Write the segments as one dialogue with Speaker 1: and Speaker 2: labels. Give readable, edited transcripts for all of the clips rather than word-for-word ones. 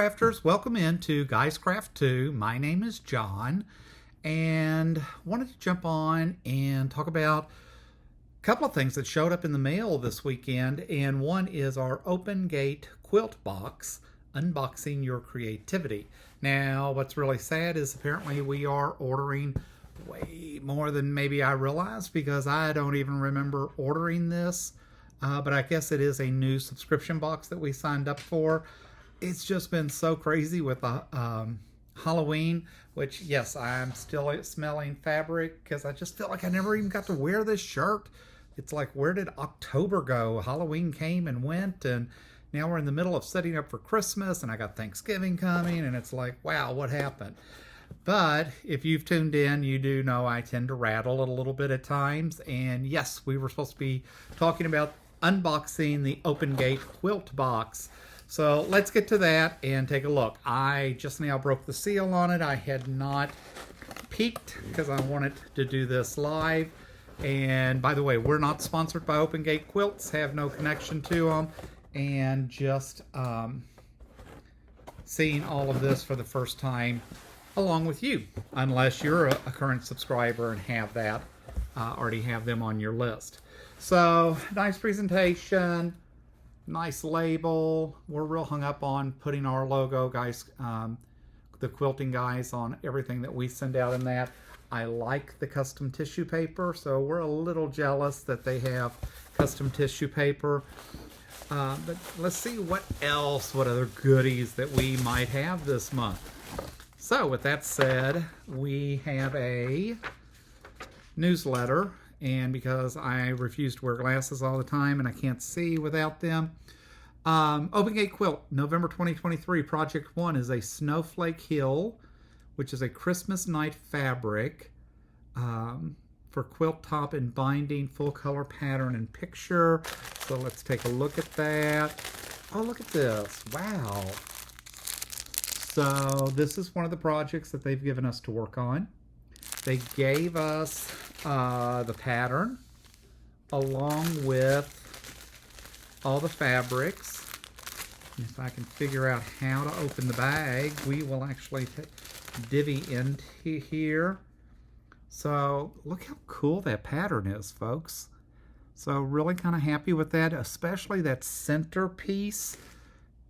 Speaker 1: Crafters, welcome into Guys Craft 2. My name is John, and wanted to jump on and talk about a couple of things that showed up in the mail this weekend, and one is our Open Gate quilt box, Unboxing Your Creativity. Now, what's really sad is apparently we are ordering way more than maybe I realized, because I don't even remember ordering this, but I guess it is a new subscription box that we signed up for. It's just been so crazy with Halloween, which, yes, I'm still smelling fabric because I just feel like I never even got to wear this shirt. It's like, where did October go? Halloween came and went, and now we're in the middle of setting up for Christmas, and I got Thanksgiving coming, and it's like, wow, what happened? But if you've tuned in, you do know I tend to rattle it a little bit at times, and yes, we were supposed to be talking about unboxing the Open Gate quilt box. So let's get to that and take a look. I just now broke the seal on it. I had not peeked because I wanted to do this live. And by the way, we're not sponsored by Open Gate Quilts, have no connection to them, and just seeing all of this for the first time along with you, unless you're a current subscriber and have that, already have them on your list. So nice presentation. Nice label. We're real hung up on putting our logo, guys, the quilting guys, on everything that we send out in that. I like the custom tissue paper, so we're a little jealous that they have custom tissue paper. But let's see what other goodies that we might have this month. So with that said, we have a newsletter. And because I refuse to wear glasses all the time and I can't see without them. Open Gate Quilt, November 2023. Project 1 is a Snowflake Hill, which is a Christmas night fabric for quilt top and binding, full color pattern and picture. So let's take a look at that. Oh, look at this. Wow. So this is one of the projects that they've given us to work on. They gave us the pattern along with all the fabrics. And if I can figure out how to open the bag, we will actually divvy into here. So look how cool that pattern is, folks. So really kind of happy with that, especially that center piece,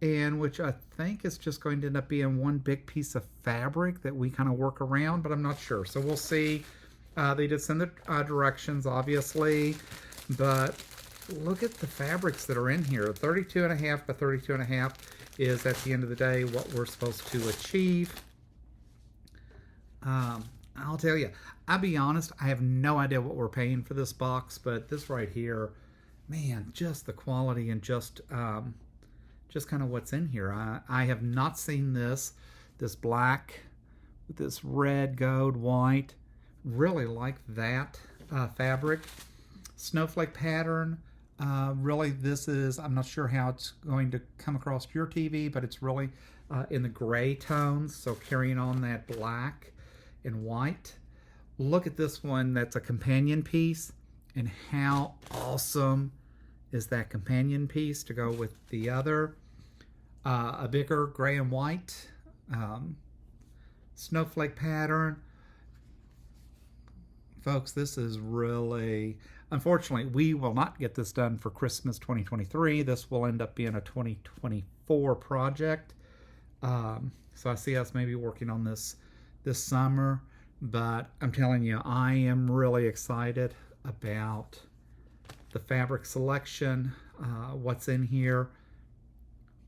Speaker 1: and which I think is just going to end up being one big piece of fabric that we kind of work around, but I'm not sure. So we'll see. They did send the directions, obviously, but look at the fabrics that are in here. 32.5 by 32.5 is, at the end of the day, what we're supposed to achieve. I'll tell you, I'll be honest, I have no idea what we're paying for this box, but this right here, man, just the quality and just kind of what's in here. I have not seen this black with this red, gold, white. Really like that fabric. Snowflake pattern. Really, this is, I'm not sure how it's going to come across your TV, but it's really in the gray tones, so carrying on that black and white. Look at this one, that's a companion piece, and how awesome is that companion piece to go with the other. A bigger gray and white snowflake pattern. Folks, this is really, unfortunately, we will not get this done for Christmas 2023. This will end up being a 2024 project. So I see us maybe working on this summer, but I'm telling you, I am really excited about the fabric selection, what's in here.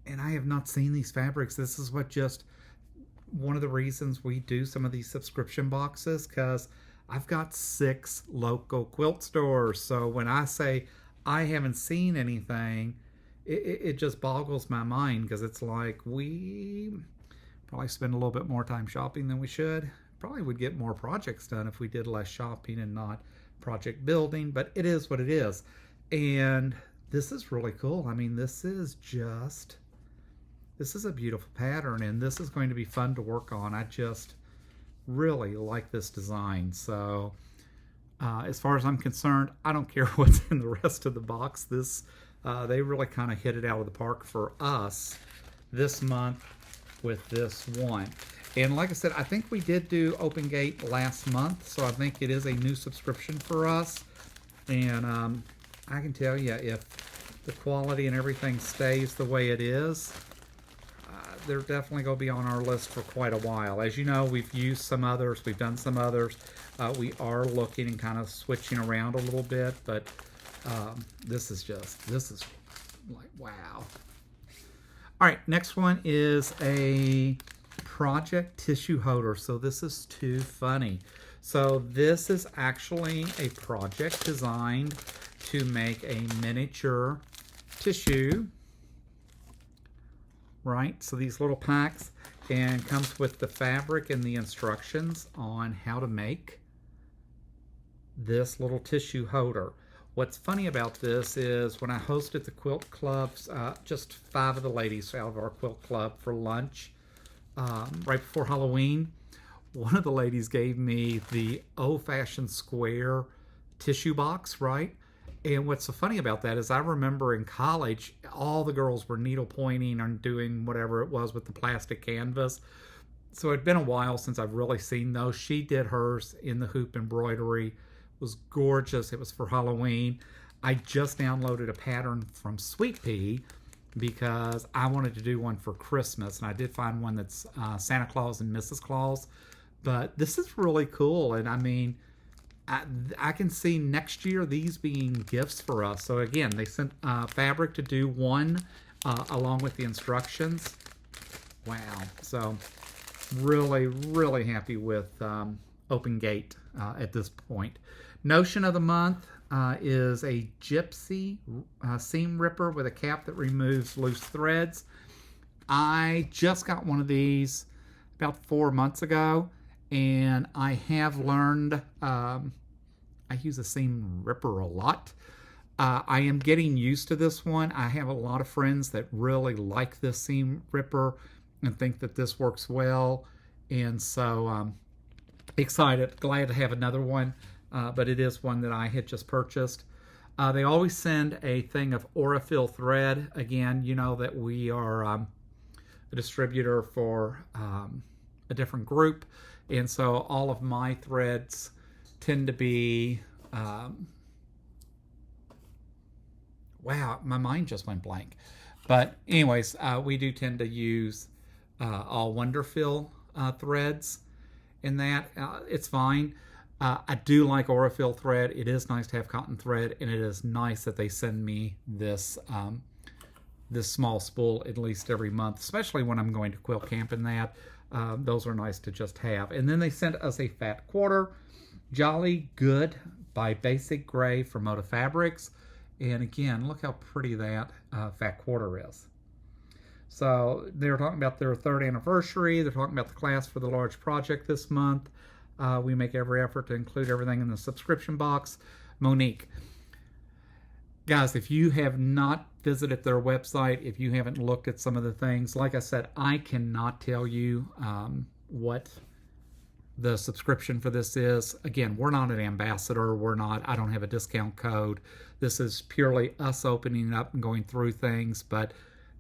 Speaker 1: And I have not seen these fabrics. This is what just one of the reasons we do some of these subscription boxes, because I've got 6 local quilt stores. So when I say I haven't seen anything, it just boggles my mind, because it's like we probably spend a little bit more time shopping than we should. Probably would get more projects done if we did less shopping and not project building, but it is what it is. And this is really cool. I mean, this is a beautiful pattern, and this is going to be fun to work on. I just really like this design. So as far as I'm concerned, I don't care what's in the rest of the box. They really kind of hit it out of the park for us this month with this one. And like I said, I think we did do Open Gate last month, so I think it is a new subscription for us. And I can tell you, if the quality and everything stays the way it is, they're definitely going to be on our list for quite a while. As you know, we've used some others, we've done some others. We are looking and kind of switching around a little bit, but this is like, wow. All right, next one is a project tissue holder. So this is too funny. So this is actually a project designed to make a miniature tissue, right? So these little packs, and comes with the fabric and the instructions on how to make this little tissue holder. What's funny about this is when I hosted the quilt clubs, just 5 of the ladies out of our quilt club for lunch right before Halloween, one of the ladies gave me the old-fashioned square tissue box, right? And what's so funny about that is I remember in college, all the girls were needle pointing and doing whatever it was with the plastic canvas. So it'd been a while since I've really seen those. She did hers in the hoop embroidery. It was gorgeous. It was for Halloween. I just downloaded a pattern from Sweet Pea because I wanted to do one for Christmas. And I did find one that's Santa Claus and Mrs. Claus. But this is really cool. And I mean, I can see next year these being gifts for us. So again, they sent fabric to do one along with the instructions. Wow. So really, really happy with Open Gate at this point. Notion of the month is a gypsy seam ripper with a cap that removes loose threads. I just got one of these about 4 months ago, and I have learned I use a seam ripper a lot. I am getting used to this one. I have a lot of friends that really like this seam ripper and think that this works well, and so excited, glad to have another one, but it is one that I had just purchased. They always send a thing of Aurifil thread. Again, you know that we are a distributor for a different group, and so all of my threads tend to be wow, my mind just went blank. But anyways, we do tend to use all Wonderfil threads in that. It's fine. I do like Aurifil thread. It is nice to have cotton thread, and it is nice that they send me this this small spool at least every month, especially when I'm going to quilt camp and that. Those are nice to just have. And then they sent us a fat quarter, Jolly Good by Basic Gray from Moda Fabrics. And again, look how pretty that fat quarter is. So they're talking about their 3rd anniversary. They're talking about the class for the large project this month. We make every effort to include everything in the subscription box. Monique. Guys, if you have not visited their website, if you haven't looked at some of the things, like I said, I cannot tell you what the subscription for this is. Again, we're not an ambassador. I don't have a discount code. This is purely us opening up and going through things, but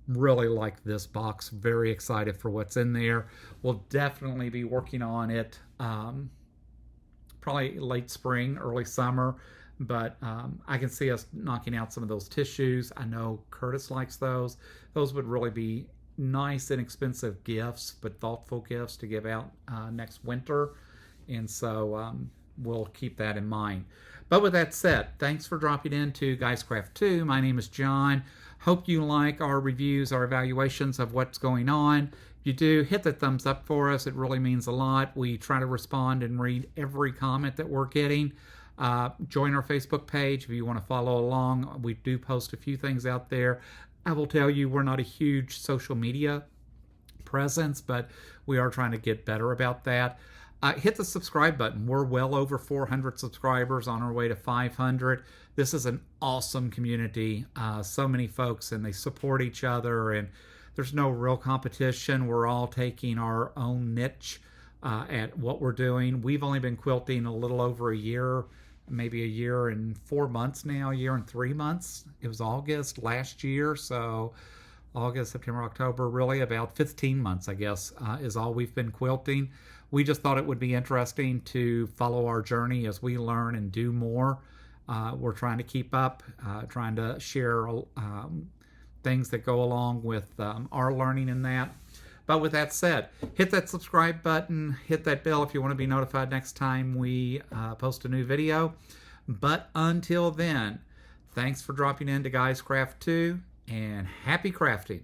Speaker 1: really like this box. Very excited for what's in there. We'll definitely be working on it probably late spring, early summer, but I can see us knocking out some of those tissues. I know Curtis likes those. Those would really be nice, inexpensive gifts, but thoughtful gifts to give out next winter. And so we'll keep that in mind. But with that said, thanks for dropping into Guys Craft 2. My name is John. Hope you like our reviews, our evaluations of what's going on. If you do, hit the thumbs up for us. It really means a lot. We try to respond and read every comment that we're getting. Join our Facebook page if you want to follow along. We do post a few things out there. I will tell you, we're not a huge social media presence, but we are trying to get better about that. Hit the subscribe button. We're well over 400 subscribers, on our way to 500. This is an awesome community. So many folks, and they support each other, and there's no real competition. We're all taking our own niche at what we're doing. We've only been quilting a little over a year, maybe a year and 4 months now, a year and 3 months. It was August last year, so August, September, October, really about 15 months, I guess, is all we've been quilting. We just thought it would be interesting to follow our journey as we learn and do more. We're trying to keep up, trying to share things that go along with our learning in that. But with that said, hit that subscribe button, hit that bell if you want to be notified next time we post a new video. But until then, thanks for dropping into Guys Craft 2, and happy crafting.